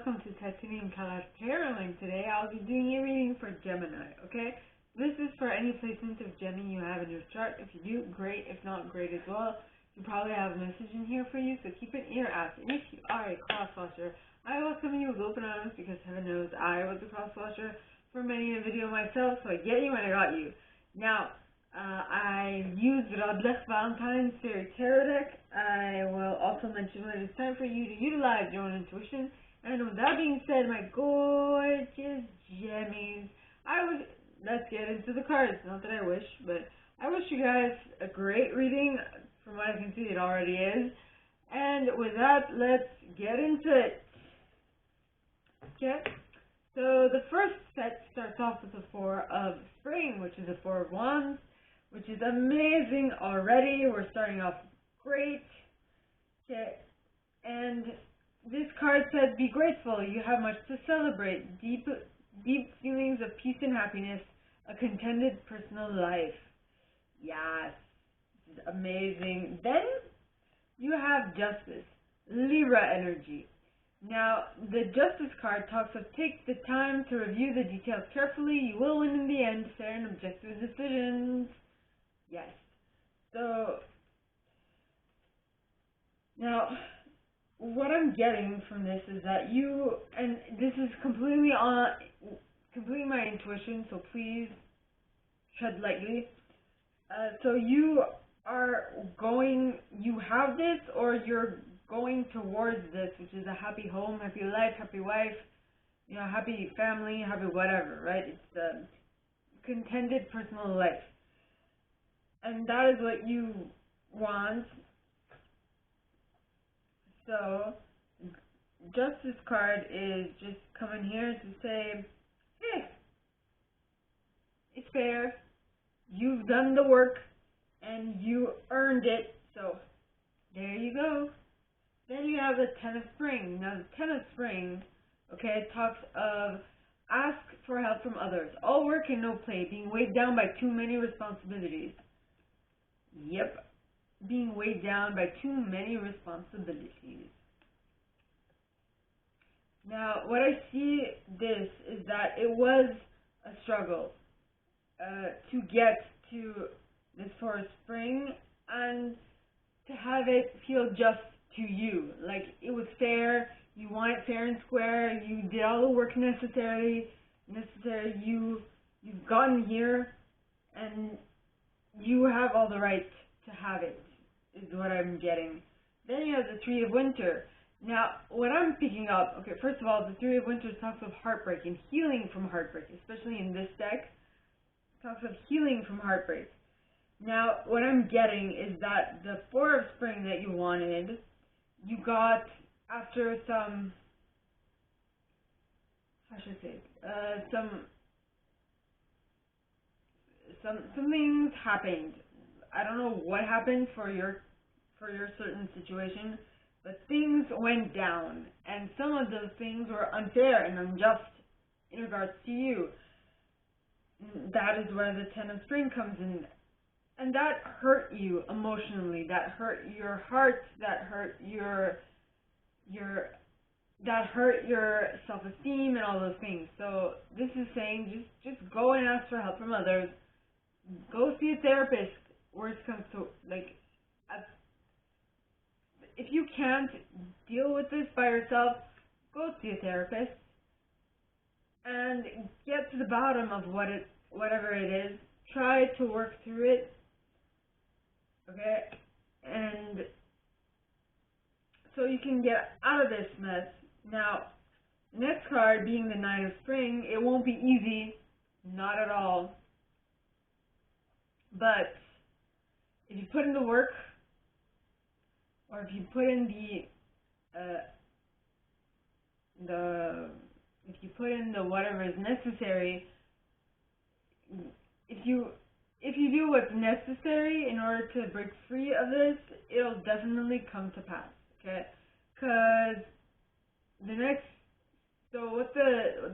welcome to Titanium Color Caroling. Today I'll be doing a reading for Gemini, okay? This is for any placement of Gemini you have in your chart. If you do, great. If not, great as well. You probably have a message in here for you, so keep an ear out. And if you are a crosswatcher, I welcome you with open arms because heaven knows I was a crosswatcher for many a video myself, so I get you and I got you. Now, I used Radleigh Valentine's Fairy Tarot deck. I will also mention when it's time for you to utilize your own intuition. And with that being said, my gorgeous Gemmies, let's get into the cards. Not that I wish, but I wish you guys a great reading. From what I can see, it already is. And with that, let's get into it. Okay, so the first set starts off with the Four of Spring, which is a Four of Wands, which is amazing already. We're starting off great. Okay, and this card says, be grateful, you have much to celebrate, deep feelings of peace and happiness, a contented personal life. Yes, this is amazing. Then you have Justice, Libra energy. Now, the Justice card talks of take the time to review the details carefully. You will win in the end, fair and objective decisions. Yes. So, now, what I'm getting from this is that you, and this is completely my intuition, so please tread lightly. So you have this, or you're going towards this, which is a happy home, happy life, happy wife, happy family, happy whatever, right? It's a contented personal life. And that is what you want. So, Justice card is just coming here to say, hey, it's fair, you've done the work, and you earned it, so there you go. Then you have the Ten of Spring. Now, the Ten of Spring, okay, talks of ask for help from others. All work and no play, being weighed down by too many responsibilities. Yep, being weighed down by too many responsibilities. Now, what I see this is that it was a struggle to get to this Four of Spring and to have it feel just to you. Like, it was fair, you want it fair and square, you did all the work necessary, you've gotten here, and you have all the right to have it, is what I'm getting. Then you have the Three of Winter. Now, what I'm picking up, okay, first of all, the Three of Winter talks of heartbreak and healing from heartbreak, especially in this deck. It talks of healing from heartbreak. Now, what I'm getting is that the Four of Spring that you wanted, you got after some, how should I say, some things happened. I don't know what happened for your certain situation, but things went down, and some of those things were unfair and unjust in regards to you. That is where the Ten of Spring comes in. And that hurt you emotionally, that hurt your heart, that hurt your self-esteem and all those things. So this is saying just go and ask for help from others. Go see a therapist. Worst comes to, like, if you can't deal with this by yourself, go see a therapist and get to the bottom of whatever it is. Try to work through it. Okay, and so you can get out of this mess. Now, next card being the Nine of Spring, it won't be easy, not at all. But if you put in the work, or if you put in the whatever is necessary, if you do what's necessary in order to break free of this, it'll definitely come to pass, okay? Because what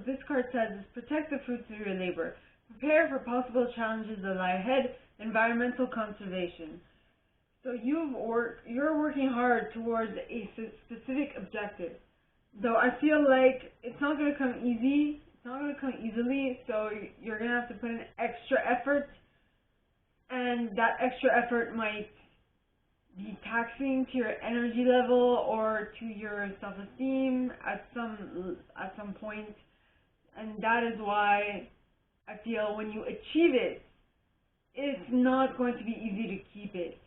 this card says is protect the fruits of your labor. Prepare for possible challenges that lie ahead, environmental conservation. So you're working hard towards a specific objective. Though I feel like it's not going to come easy. It's not going to come easily, so you're going to have to put in extra effort, and that extra effort might be taxing to your energy level or to your self-esteem at some point, and that is why I feel when you achieve it, it's not going to be easy to keep it,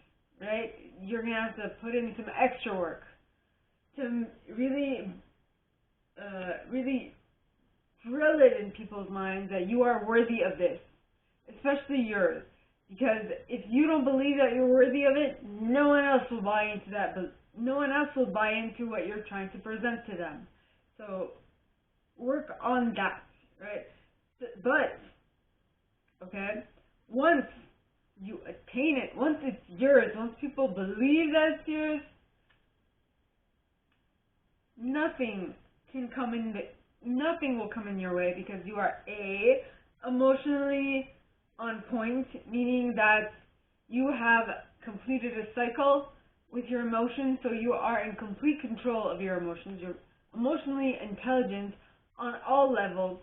right? You're going to have to put in some extra work to really drill it in people's minds that you are worthy of this, especially yours. Because if you don't believe that you're worthy of it, no one else will buy into that. But no one else will buy into what you're trying to present to them. So work on that, right? But okay, once you attain it, once it's yours, once people believe that it's yours, nothing will come in your way, because you are emotionally on point, meaning that you have completed a cycle with your emotions, so you are in complete control of your emotions. You're emotionally intelligent on all levels,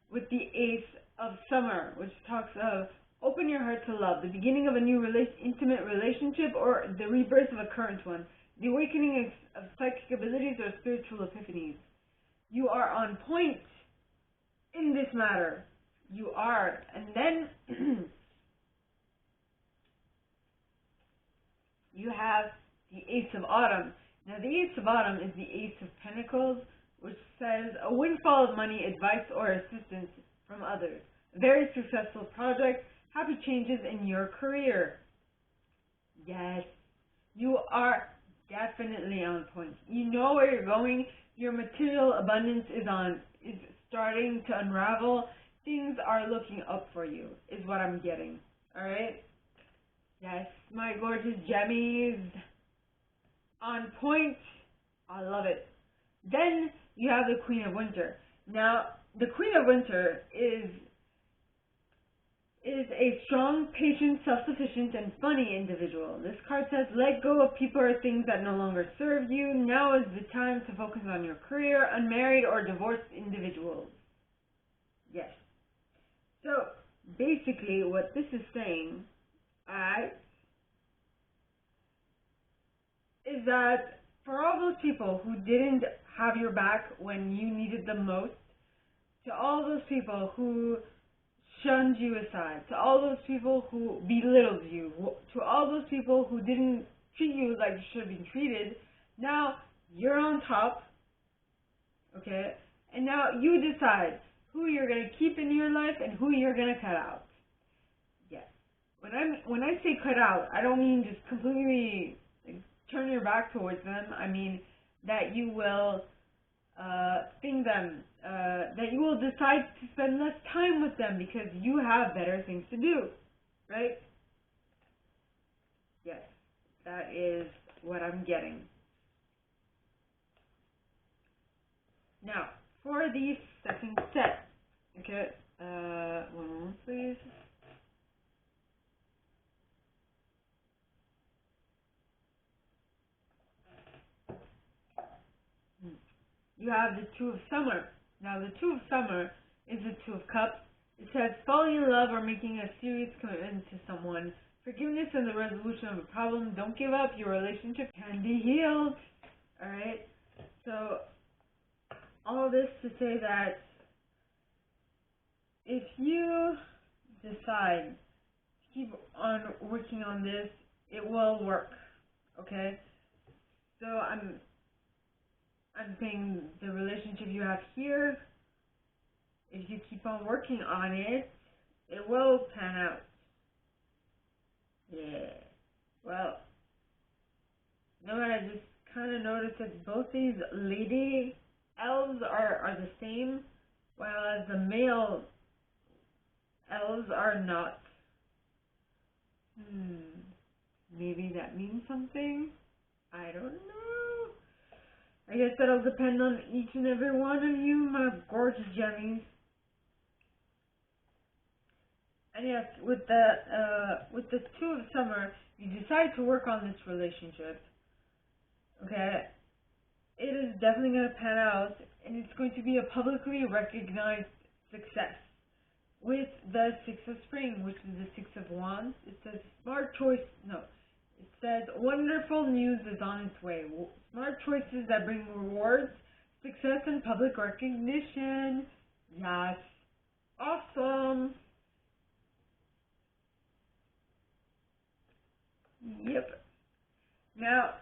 with the Ace of Summer, which talks of open your heart to love, the beginning of a new intimate relationship, or the rebirth of a current one, the awakening of psychic abilities or spiritual epiphanies. You are on point in this matter. You are. And then you have the Ace of Autumn. Now, the Ace of Autumn is the Ace of Pentacles, which says a windfall of money, advice, or assistance from others. A very successful project, happy changes in your career. Yes, you are definitely on point. You know where you're going. Your material abundance is starting to unravel. Things are looking up for you, is what I'm getting. Alright? Yes, my gorgeous Gemmies. On point. I love it. Then you have the Queen of Winter. Now, the Queen of Winter is a strong, patient, self-sufficient, and funny individual. This card says, let go of people or things that no longer serve you. Now is the time to focus on your career, unmarried or divorced individuals. Yes. So, basically, what this is saying, is that for all those people who didn't have your back when you needed them most, to all those people who shunned you aside, to all those people who belittled you, to all those people who didn't treat you like you should have been treated, now you're on top, okay? And now you decide who you're going to keep in your life and who you're going to cut out. Yes. When I say cut out, I don't mean just completely turn your back towards them. I mean that you will sting them, that you will decide to spend less time with them because you have better things to do, right? Yes, that is what I'm getting. Now, for the second set, okay, one moment please. You have the Two of Summer. Now, the Two of Summer is the Two of Cups. It says, falling in love or making a serious commitment to someone. Forgiveness and the resolution of a problem. Don't give up. Your relationship can be healed. Alright? So, all this to say that if you decide to keep on working on this, it will work. Okay? So, I'm saying the relationship you have here, if you keep on working on it, it will pan out. Yeah. Well, no, I just kind of noticed that both these lady elves are the same, while as the male elves are not. Maybe that means something? I don't know. I guess that'll depend on each and every one of you, my gorgeous Gemmies. And yes, with the Two of Summer, you decide to work on this relationship. Okay? it is definitely going to pan out, and it's going to be a publicly recognized success. With the Six of Spring, which is the Six of Wands, it says it says wonderful news is on its way. Smart choices that bring rewards, success, and public recognition. Yes. Awesome. Yep. Now,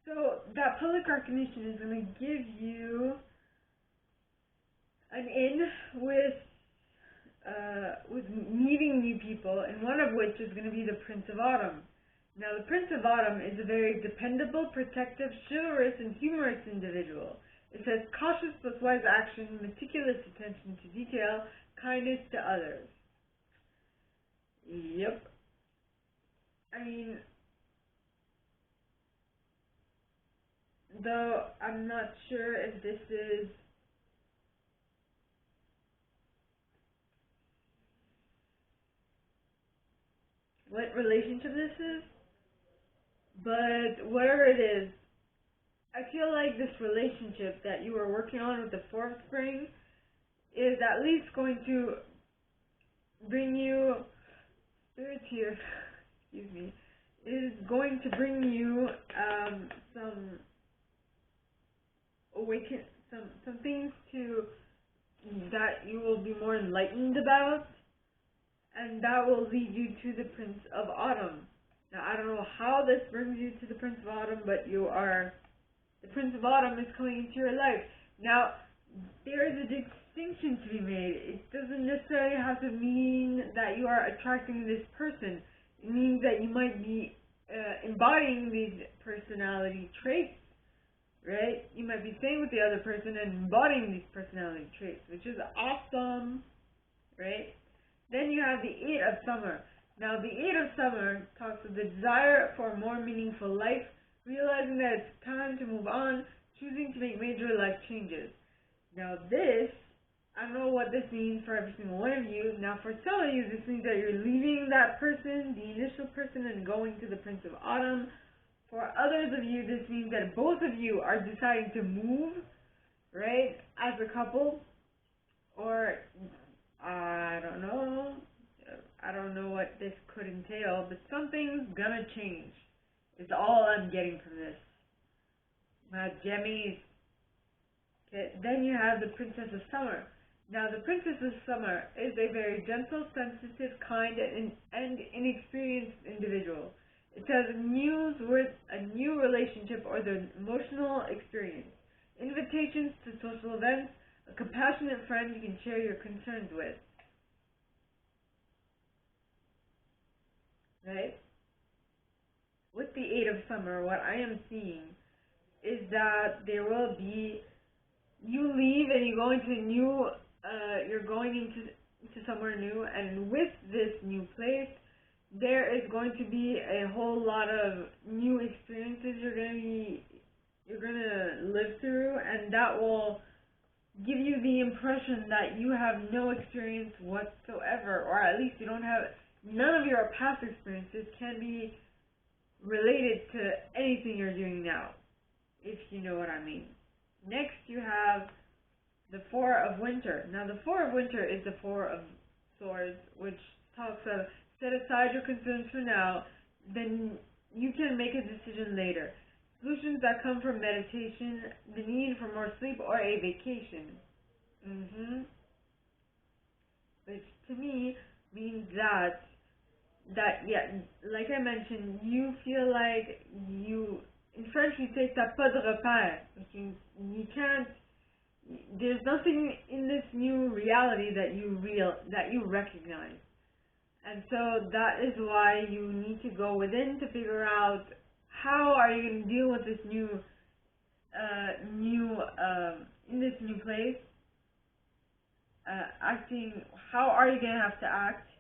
so that public recognition is going to give you an in with meeting new people, and one of which is going to be the Prince of Autumn. Now, the Prince of Autumn is a very dependable, protective, chivalrous, and humorous individual. It says cautious but wise action, meticulous attention to detail, kindness to others. Yep. I mean, though I'm not sure if this is what relationship this is, but whatever it is, I feel like this relationship that you are working on with the Four of Spring is at least going to bring you, Spirit here, excuse me, is going to bring you some things to that you will be more enlightened about, and that will lead you to the Prince of Autumn. Now, I don't know how this brings you to the Prince of Autumn, but the Prince of Autumn is coming into your life. Now, there is a distinction to be made. It doesn't necessarily have to mean that you are attracting this person. It means that you might be embodying these personality traits, right? You might be staying with the other person and embodying these personality traits, which is awesome, right? Then you have the Eight of Summer. Now, the Eight of Summer talks of the desire for a more meaningful life, realizing that it's time to move on, choosing to make major life changes. Now, I don't know what this means for every single one of you. Now, for some of you, this means that you're leaving that person, the initial person, and going to the Prince of Autumn. For others of you, this means that both of you are deciding to move, right, as a couple, or I don't know. I don't know what this could entail, but something's gonna change. Is all I'm getting from this. Now, Gemmies. Okay, then you have the Princess of Summer. Now, the Princess of Summer is a very gentle, sensitive, kind, and inexperienced individual. It says news with a new relationship or the emotional experience. Invitations to social events, a compassionate friend you can share your concerns with. Right? With the Eight of Summer, what I am seeing is that there will be, you leave and you go into you're going into somewhere new, and with this new place, there is going to be a whole lot of new experiences you're gonna live through, and that will give you the impression that you have no experience whatsoever, or at least you don't have, none of your past experiences can be related to anything you're doing now, if you know what I mean. Next, you have the Four of Winter. Now, the Four of Winter is the Four of Swords, which talks of set aside your concerns for now, then you can make a decision later. Solutions that come from meditation, the need for more sleep, or a vacation. Which to me means that yeah, like I mentioned, you feel like in French we say t'as pas de repère. You can't, there's nothing in this new reality that you recognize. And so that is why you need to go within to figure out how are you going to deal with this in this new place, acting, how are you going to have to act,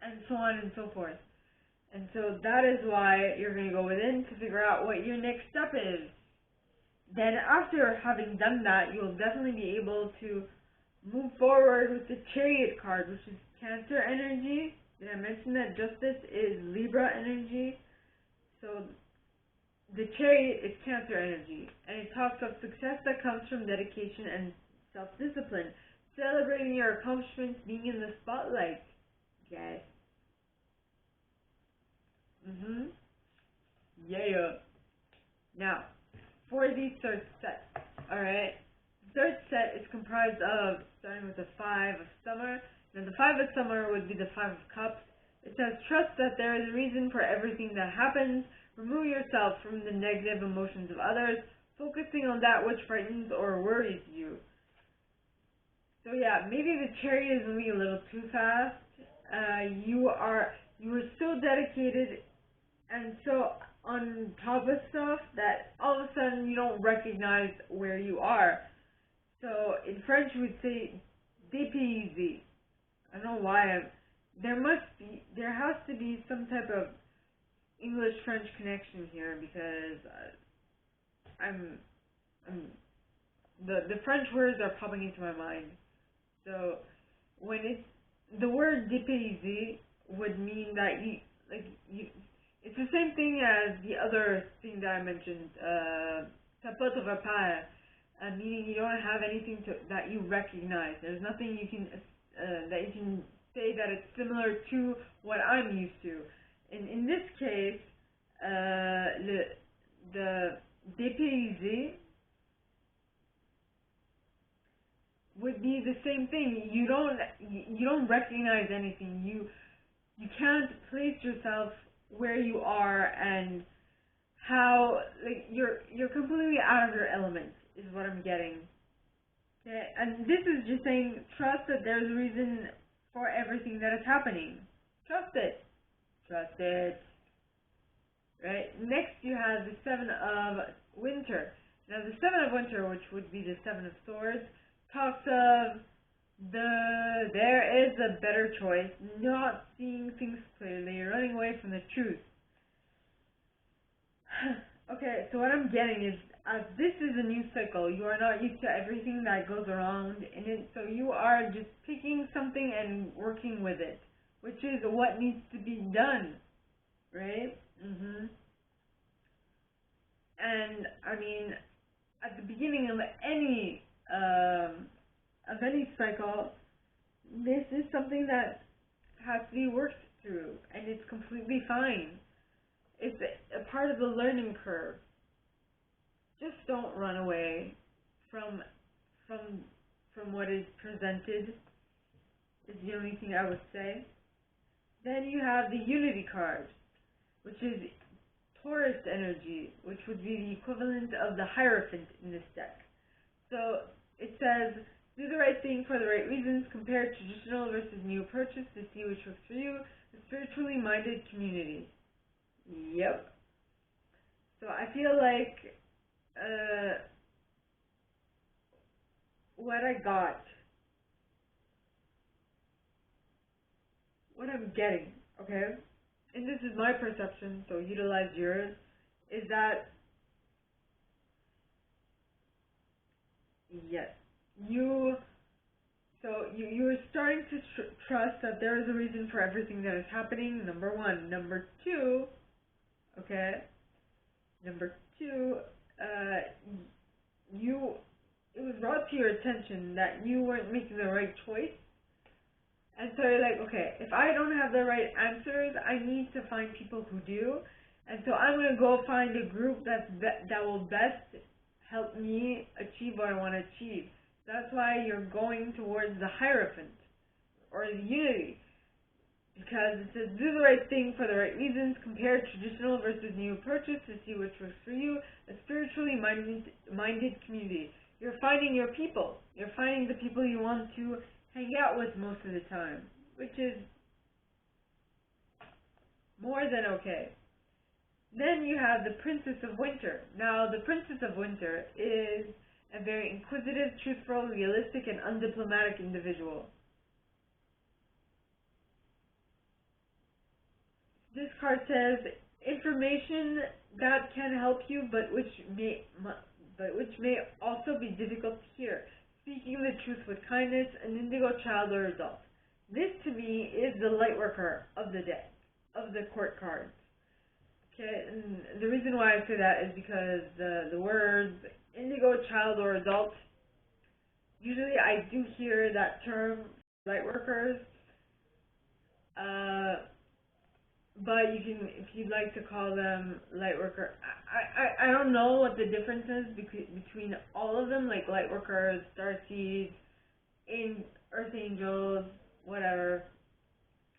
and so on and so forth. And so that is why you're going to go within to figure out what your next step is. Then after having done that, you'll definitely be able to move forward with the Chariot card, which is Cancer energy. Did I mention that Justice is Libra energy? So the Chariot is Cancer energy, and it talks of success that comes from dedication and self-discipline, celebrating your accomplishments, being in the spotlight. Yes. Yeah. Now, for the third set, alright? The third set is comprised of, starting with the Five of Summer, and the Five of Summer would be the Five of Cups. It says, trust that there is a reason for everything that happens. Remove yourself from the negative emotions of others, focusing on that which frightens or worries you. So yeah, maybe the Chariot is moving a little too fast. You are so dedicated and so on top of stuff that all of a sudden you don't recognize where you are. So in French we would say dépaysé. I don't know why. There has to be some type of English-French connection here, because the French words are popping into my mind. So when the word dépaysé would mean that it's the same thing as the other thing that I mentioned, ça peut te repère, meaning you don't have anything that you recognize. There's nothing you can that you can say that it's similar to what I'm used to. And in this case, the dépaysé would be the same thing. You don't recognize anything. You can't place yourself where you are, and how you're completely out of your element is what I'm getting. Okay, and this is just saying trust that there's a reason for everything that is happening. Trust it. Trust it. Right? Next you have the Seven of Winter. Now the Seven of Winter, which would be the Seven of Swords, talks of there is a better choice, not seeing things clearly, running away from the truth. Okay, so what I'm getting is, as this is a new cycle, you are not used to everything that goes around in it, so you are just picking something and working with it, which is what needs to be done, right? And I mean, at the beginning of any cycle, this is something that has to be worked through, and it's completely fine. It's a part of the learning curve. Just don't run away from what is presented, is the only thing I would say. Then you have the Unity card, which is Taurus energy, which would be the equivalent of the Hierophant in this deck. So it says, do the right thing for the right reasons, compare traditional versus new approaches to see which works for you, a spiritually minded community. Yep. So I feel like what I'm getting, okay, and this is my perception, so utilize yours, is that, yes, you're starting to trust that there is a reason for everything that is happening, number one. Number two, okay, it was brought to your attention that you weren't making the right choice. And so you're like, okay, if I don't have the right answers, I need to find people who do. And so I'm going to go find a group that will best help me achieve what I want to achieve. That's why you're going towards the Hierophant, or the Unity. Because it says, do the right thing for the right reasons, compare traditional versus new approaches to see which works for you, a spiritually minded community. You're finding your people. You're finding the people you want to hang out with most of the time, which is more than okay. Then you have the Princess of Winter. Now, the Princess of Winter is a very inquisitive, truthful, realistic, and undiplomatic individual. This card says information that can help you, but which may also be difficult to hear. Speaking the truth with kindness, an indigo child or adult. This, to me, is the light worker of the deck, of the court cards. Okay, and the reason why I say that is because the words indigo, child, or adult, usually I do hear that term, light workers, but you can, if you'd like to call them light worker, I don't know what the difference is between all of them, like light workers, starseeds, earth angels, whatever.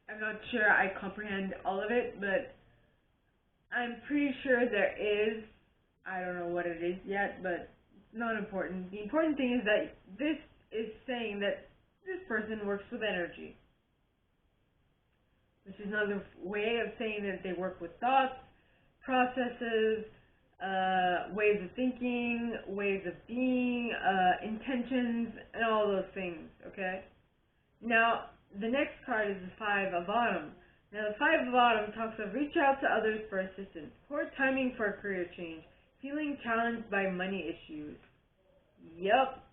I'm not sure I comprehend all of it, but I'm pretty sure there is. I don't know what it is yet, but it's not important. The important thing is that this is saying that this person works with energy, which is another way of saying that they work with thoughts, processes, ways of thinking, ways of being, intentions, and all those things, okay? Now, the next card is the Five of Autumn. Now, the Five of Autumn talks of reach out to others for assistance, poor timing for a career change, feeling challenged by money issues. Yup.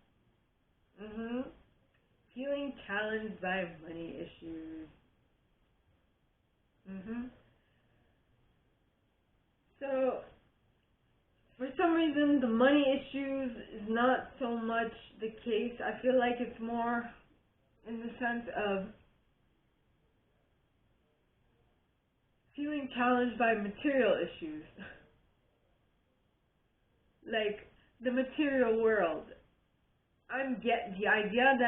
Feeling challenged by money issues. So, for some reason, the money issues is not so much the case. I feel like it's more in the sense of feeling challenged by material issues. Like the material world. The idea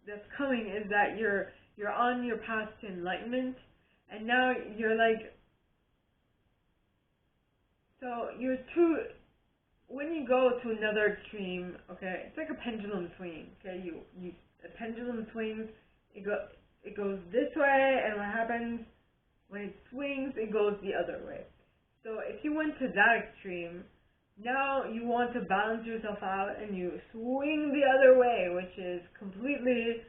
that's coming is that you're on your path to enlightenment, and now you're like, so when you go to another extreme, okay, it's like a pendulum swing, okay, a pendulum swings, it goes this way, and what happens when it swings, it goes the other way. So if you went to that extreme, now you want to balance yourself out and you swing the other way, which is completely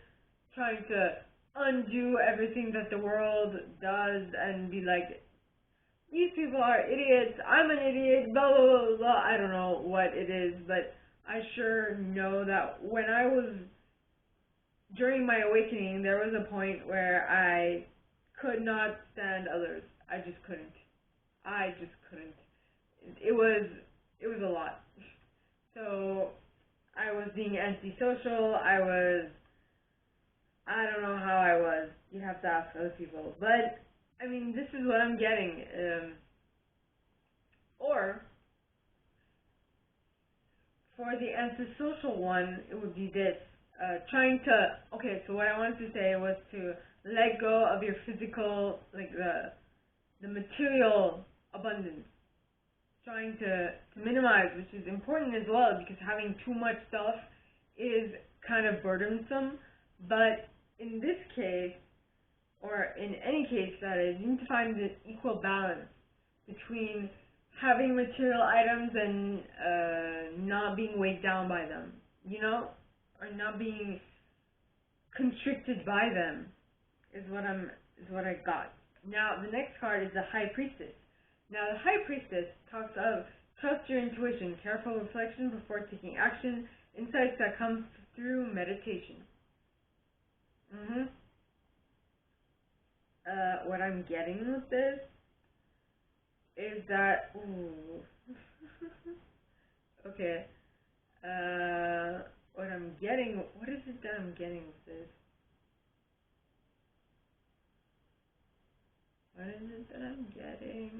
trying to undo everything that the world does and be like, these people are idiots, I'm an idiot, blah, blah, blah, blah. I don't know what it is, but I sure know that during my awakening, there was a point where I could not stand others. I just couldn't. It was a lot. So I was being antisocial. I don't know how I was. You have to ask other people. But I mean, this is what I'm getting. Or for the antisocial one, it would be this. Okay, so what I wanted to say was to let go of your physical, like the material abundance. Trying to minimize, which is important as well, because having too much stuff is kind of burdensome. But in this case, or in any case that is, you need to find the equal balance between having material items and not being weighed down by them, or not being constricted by them, is what I got. Now, the next card is the High Priestess. Now, the High Priestess talks of trust your intuition, careful reflection before taking action, insights that come through meditation. What I'm getting with this is that, okay, what is it that I'm getting with this? What is it that I'm getting?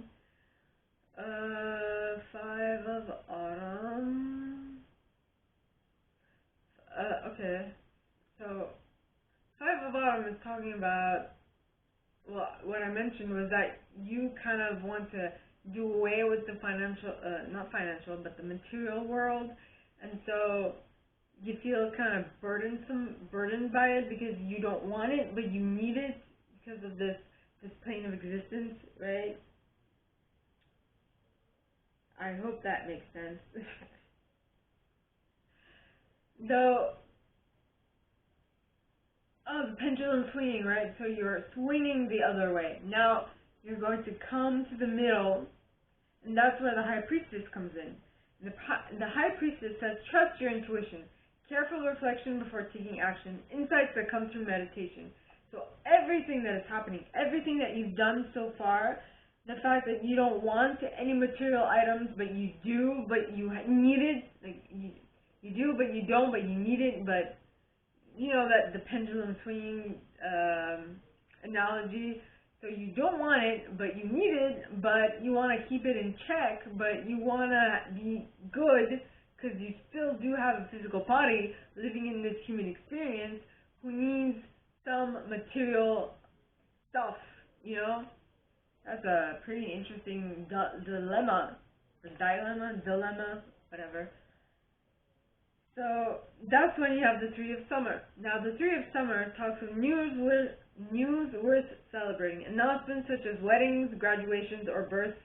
Five of Autumn. Okay. So, Five of Autumn is talking about, well, what I mentioned was that you kind of want to do away with the not financial, but the material world, and so you feel kind of burdened by it because you don't want it, but you need it because of this plane of existence, right? I hope that makes sense. Though, the pendulum swinging, right? So you're swinging the other way. Now, you're going to come to the middle, and that's where the High Priestess comes in. The High Priestess says, trust your intuition, careful reflection before taking action, insights that come through meditation. So everything that is happening, everything that you've done so far, the fact that you don't want any material items, but you do, but you need it, like you do, but you don't, but you need it, but you know that the pendulum swinging analogy. So you don't want it, but you need it, but you want to keep it in check, but you want to be good because you still do have a physical body living in this human experience who needs some material stuff, you know? That's a pretty interesting dilemma, or dilemma, whatever. So that's when you have the Three of Summer. Now the Three of Summer talks of news worth celebrating, announcements such as weddings, graduations, or births,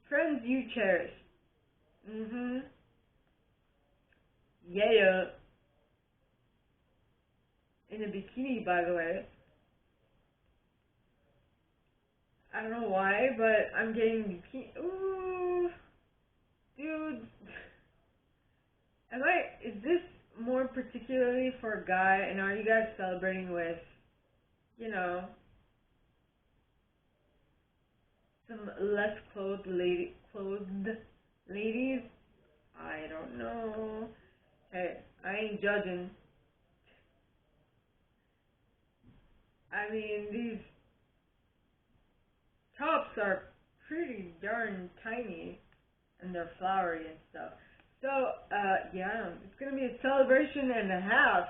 friends you cherish. Yeah. In a bikini, by the way. I don't know why, but I'm getting bikini. Ooh, dude. Is this more particularly for a guy, and are you guys celebrating with, you know, some less clothed ladies? I don't know. Hey, I ain't judging. I mean, these tops are pretty darn tiny, and they're flowery and stuff. So, yeah, it's going to be a celebration and a half,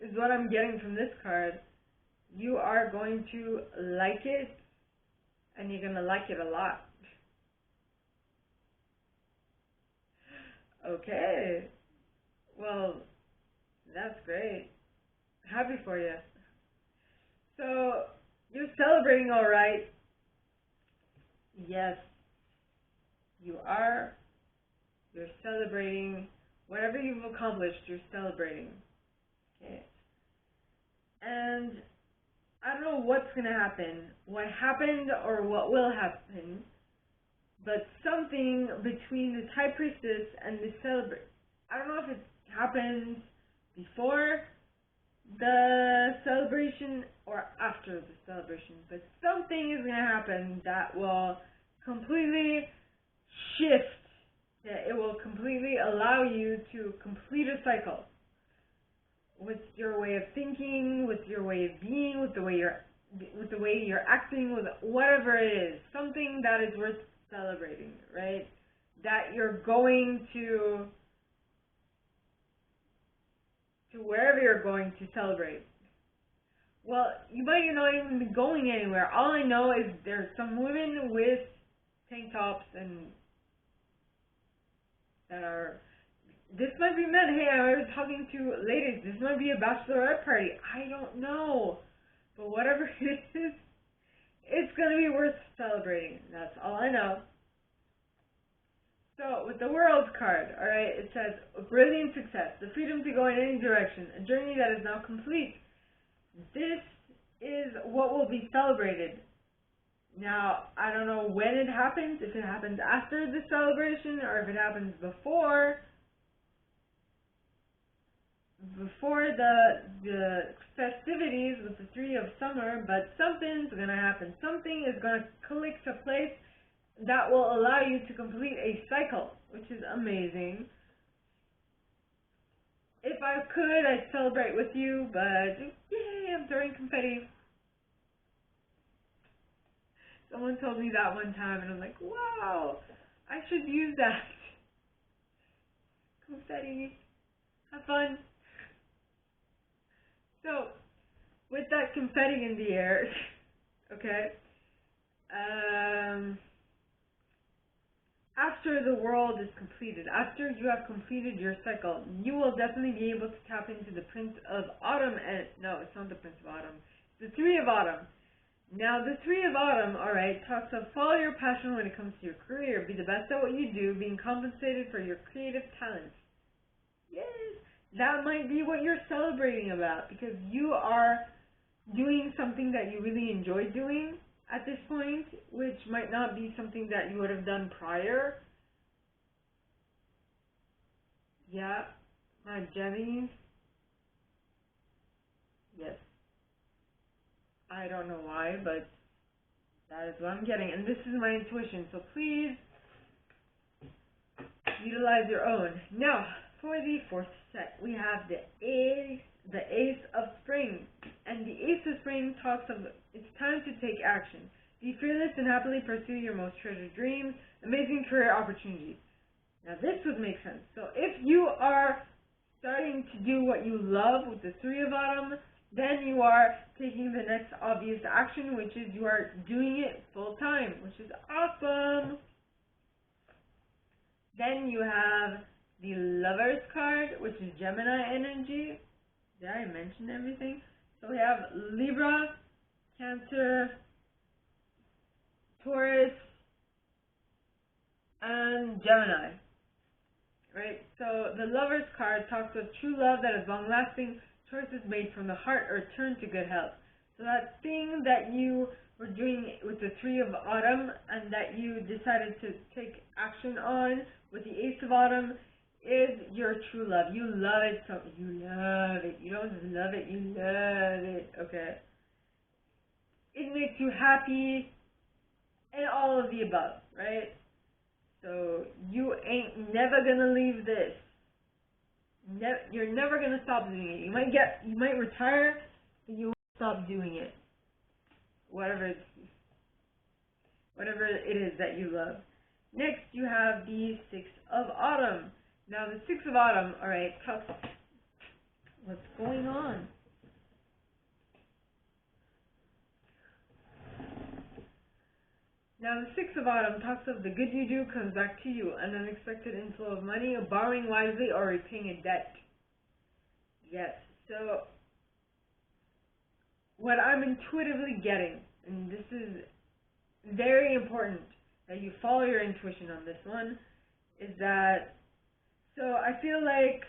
is what I'm getting from this card. You are going to like it, and you're going to like it a lot. Okay. Well, that's great. Happy for you. So, you're celebrating all right. Yes, you are. You're celebrating whatever you've accomplished, you're celebrating. Okay. And I don't know what's going to happen, what happened or what will happen, but something between this High Priestess and this celebrate. I don't know if it happens before the celebration or after the celebration, but something is going to happen that will completely shift. That it will completely allow you to complete a cycle with your way of thinking, with your way of being, with the way you're acting, with whatever it is, something that is worth celebrating, right? That you're going to wherever you're going to celebrate. Well, you might not even be going anywhere. All I know is there's some women with tank tops and that are, this might be men. Hey, I was talking to ladies. This might be a bachelorette party. I don't know. But whatever it is, it's going to be worth celebrating. That's all I know. So, with the World card, alright, it says, brilliant success, the freedom to go in any direction, a journey that is now complete. This is what will be celebrated. Now, I don't know when it happens, if it happens after the celebration or if it happens before the festivities with the Three of Summer, but something's going to happen. Something is going to click to place that will allow you to complete a cycle, which is amazing. If I could, I'd celebrate with you, but yay, I'm throwing confetti. Someone told me that one time, and I'm like, wow, I should use that. Confetti. Have fun. So, with that confetti in the air, okay, after the world is completed, after you have completed your cycle, you will definitely be able to tap into the Prince of Autumn, and no, it's not the Prince of Autumn, it's the Three of Autumn. Now, the Three of Autumn, alright, talks of follow your passion when it comes to your career, be the best at what you do, being compensated for your creative talents. Yes, that might be what you're celebrating about, because you are doing something that you really enjoy doing at this point, which might not be something that you would have done prior. Yeah, my Gemmies. Yes. I don't know why, but That is what I'm getting, and this is my intuition, so please utilize your own. Now, for the fourth set, we have the Ace of Spring. And the Ace of Spring talks of it's time to take action. Be fearless and happily pursue your most treasured dreams, amazing career opportunities. Now, this would make sense. So, if you are starting to do what you love with the Three of Autumn, then you are taking the next obvious action, which is you are doing it full time, which is awesome. Then you have the Lover's card, which is Gemini energy. Did I mention everything? So we have Libra, Cancer, Taurus, and Gemini. Right? So the Lover's card talks of true love that is long-lasting, choices made from the heart, or turn to good health. So that thing that you were doing with the Three of Autumn and that you decided to take action on with the Ace of Autumn is your true love. You love it, so you love it. You don't just love it, you love it, okay? It makes you happy and all of the above, right? So you ain't never gonna leave this. You're never gonna stop doing it. You might retire, but you won't stop doing it. Whatever it is that you love. Next, you have the Six of Autumn. Now, the Six of Autumn, all right, what's going on? Now, the Six of Autumn talks of the good you do comes back to you, an unexpected inflow of money, borrowing wisely, or repaying a debt. Yes, so what I'm intuitively getting, and this is very important that you follow your intuition on this one, is that, so I feel like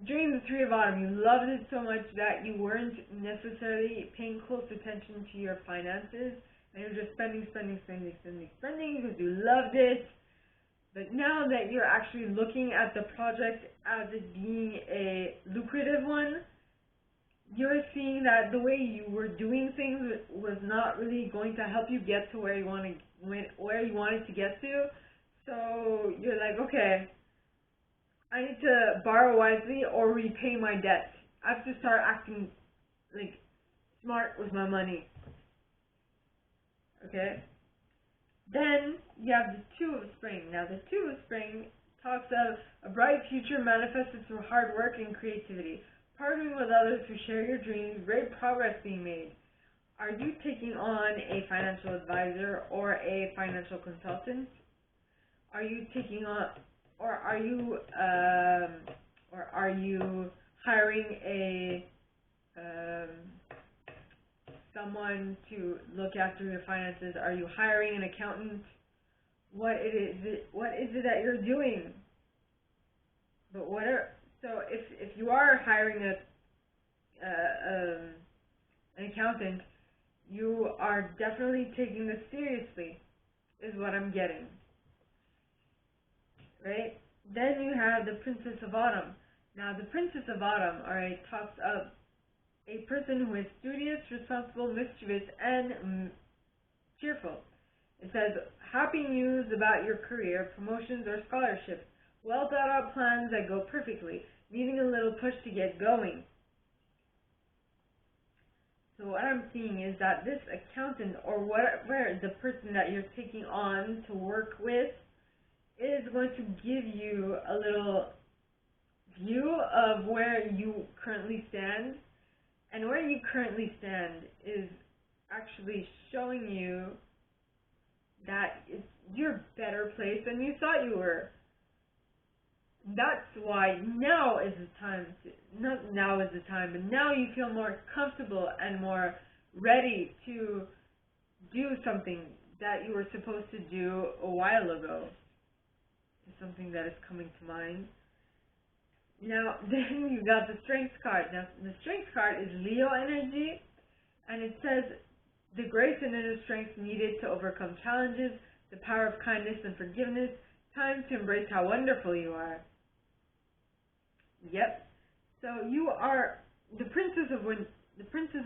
during the Three of Autumn, you loved it so much that you weren't necessarily paying close attention to your finances, and you're just spending because you loved it. But now that you're actually looking at the project as it being a lucrative one, you're seeing that the way you were doing things was not really going to help you get to where you wanted to get to. So you're like, okay, I need to borrow wisely or repay my debt. I have to start acting like smart with my money. Okay? Then you have the Two of Spring. Now the Two of Spring talks of a bright future manifested through hard work and creativity. Partnering with others who share your dreams, great progress being made. Are you taking on a financial advisor or a financial consultant? Are you taking on, or are you hiring a someone to look after your finances? Are you hiring an accountant? What is it that you're doing? But so if you are hiring an accountant, you are definitely taking this seriously, is what I'm getting. Right? Then you have the Princess of Autumn. Now the Princess of Autumn, alright, talks of a person who is studious, responsible, mischievous, and cheerful. It says, happy news about your career, promotions, or scholarships. Well thought out plans that go perfectly, needing a little push to get going. So what I'm seeing is that this accountant, or whatever the person that you're taking on to work with, is going to give you a little view of where you currently stand. And where you currently stand is actually showing you that you're a better place than you thought you were. That's why now is the time, not now is the time, but now you feel more comfortable and more ready to do something that you were supposed to do a while ago. Something that is coming to mind. Now, then you got the Strength card. Now, the Strength card is Leo energy, and it says, the grace and inner strength needed to overcome challenges, the power of kindness and forgiveness, time to embrace how wonderful you are. Yep. So you are, the Princess of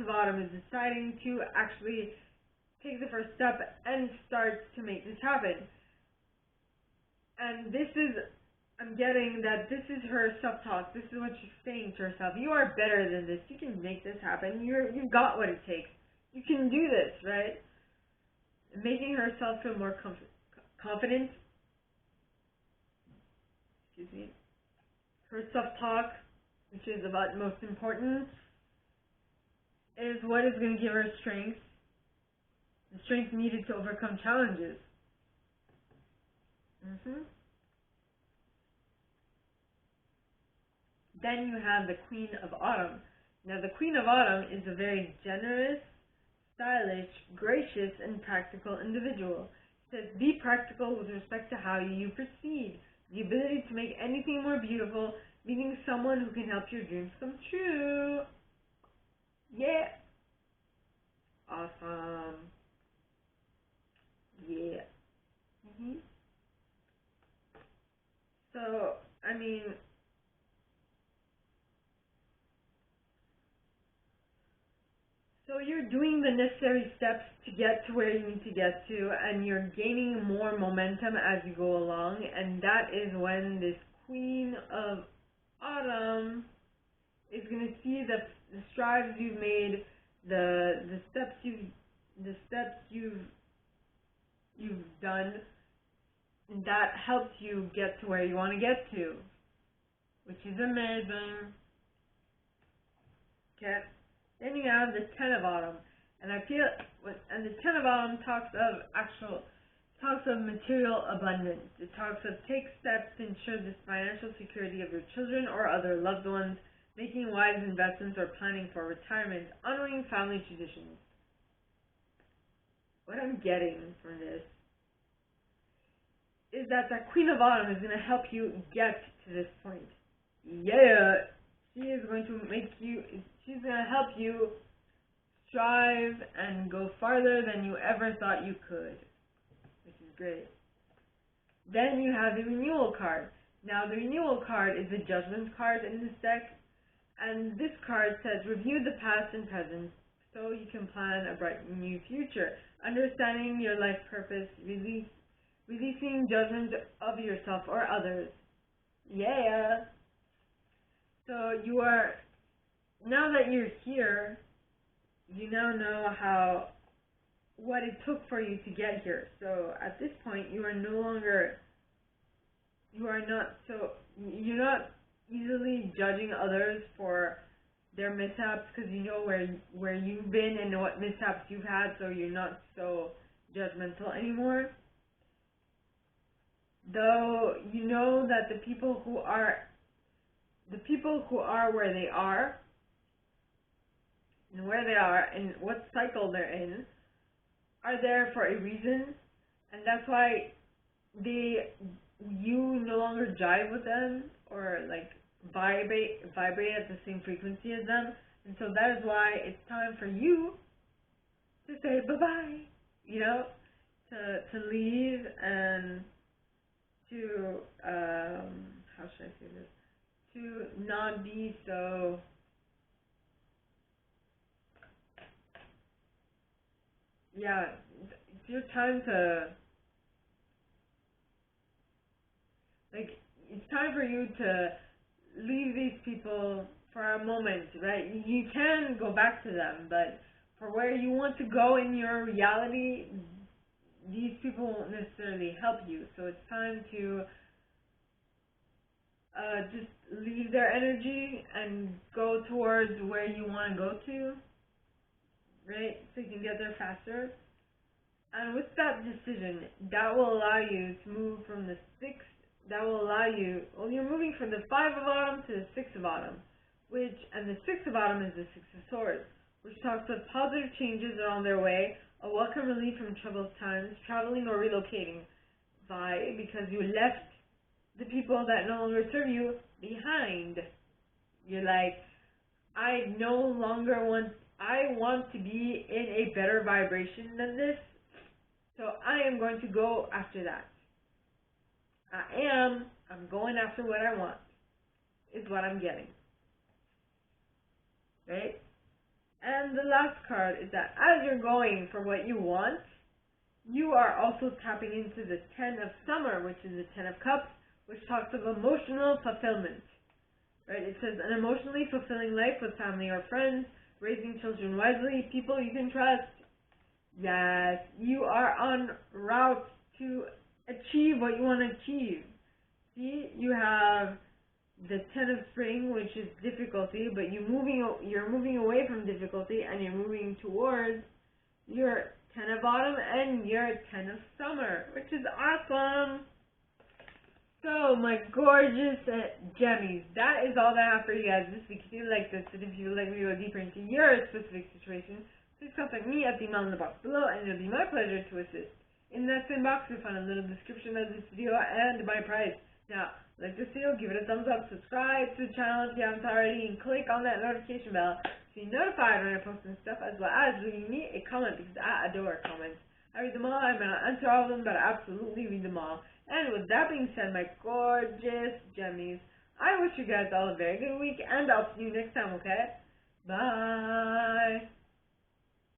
Autumn is deciding to actually takes the first step and starts to make this happen. And this is, I'm getting that this is her self-talk. This is what she's saying to herself. You are better than this. You can make this happen. You've got what it takes. You can do this, right? Making herself feel more confident. Excuse me. Her self-talk, which is about most important, is what is going to give her strength. The strength needed to overcome challenges. Then you have the Queen of Autumn. Now, the Queen of Autumn is a very generous, stylish, gracious, and practical individual. It says, be practical with respect to how you proceed. The ability to make anything more beautiful, meaning someone who can help your dreams come true. Yeah. Awesome. Yeah. So, I mean, so you're doing the necessary steps to get to where you need to get to, and you're gaining more momentum as you go along, and that is when this Queen of Autumn is going to see the strides you've made, the steps you've done, and that helps you get to where you want to get to, which is amazing. Okay. Then you have the Ten of Autumn, and the Ten of Autumn talks of material abundance. It talks of take steps to ensure the financial security of your children or other loved ones, making wise investments or planning for retirement, honoring family traditions. What I'm getting from this is that the Queen of Autumn is going to help you get to this point. Yeah, she is going to she's going to help you strive and go farther than you ever thought you could, which is great. Then you have the Renewal Card. Now, the Renewal Card is the Judgment card in this deck, and this card says, review the past and present so you can plan a bright new future. Understanding your life purpose, releasing judgment of yourself or others. Yeah. So now that you're here, you now know what it took for you to get here. So at this point, you're not easily judging others for their mishaps, because you know where you've been and what mishaps you've had, so you're not so judgmental anymore. Though you know that the people who are where they are and what cycle they're in are there for a reason, and that's why you no longer jive with them or like vibrate at the same frequency as them, and so that is why it's time for you to say bye-bye, to leave and to how should I say this? To not be so it's your time to it's time for you to leave these people for a moment, right? You can go back to them, but for where you want to go in your reality, these people won't necessarily help you. So it's time to just leave their energy and go towards where you want to go to, right? So you can get there faster. And with that decision, that will allow you to move from the you're moving from the 5 of Autumn to the 6 of Autumn, and the 6 of Autumn is the 6 of Swords, which talks of positive changes are on their way, a welcome relief from troubled times, traveling or relocating. Why? Because you left the people that no longer serve you behind. You're like, I want to be in a better vibration than this, so I am going to go after that. I'm going after what I want, is what I'm getting. Right? And the last card is that as you're going for what you want, you are also tapping into the 10 of Summer, which is the 10 of Cups, which talks of emotional fulfillment. Right? It says an emotionally fulfilling life with family or friends, raising children wisely, people you can trust. Yes, you are on route to achieve what you want to achieve. See, you have the 10 of Spring, which is difficulty, but you're moving away from difficulty and you're moving towards your 10 of Autumn and your 10 of Summer, which is awesome. So, my gorgeous Gemmies, that is all that I have for you guys this week. If you like this, and if you would like me to go deeper into your specific situation, please contact me at the email in the box below, and it'll be my pleasure to assist. In that same box, you'll find a little description of this video and my price. Now, like this video, give it a thumbs up, subscribe to the channel if you haven't already, and click on that notification bell to be notified when I post new stuff, as well as leaving me a comment, because I adore comments. I read them all. I may not answer all of them, but I absolutely read them all. And with that being said, my gorgeous Gemmies, I wish you guys all a very good week, and I'll see you next time, okay? Bye!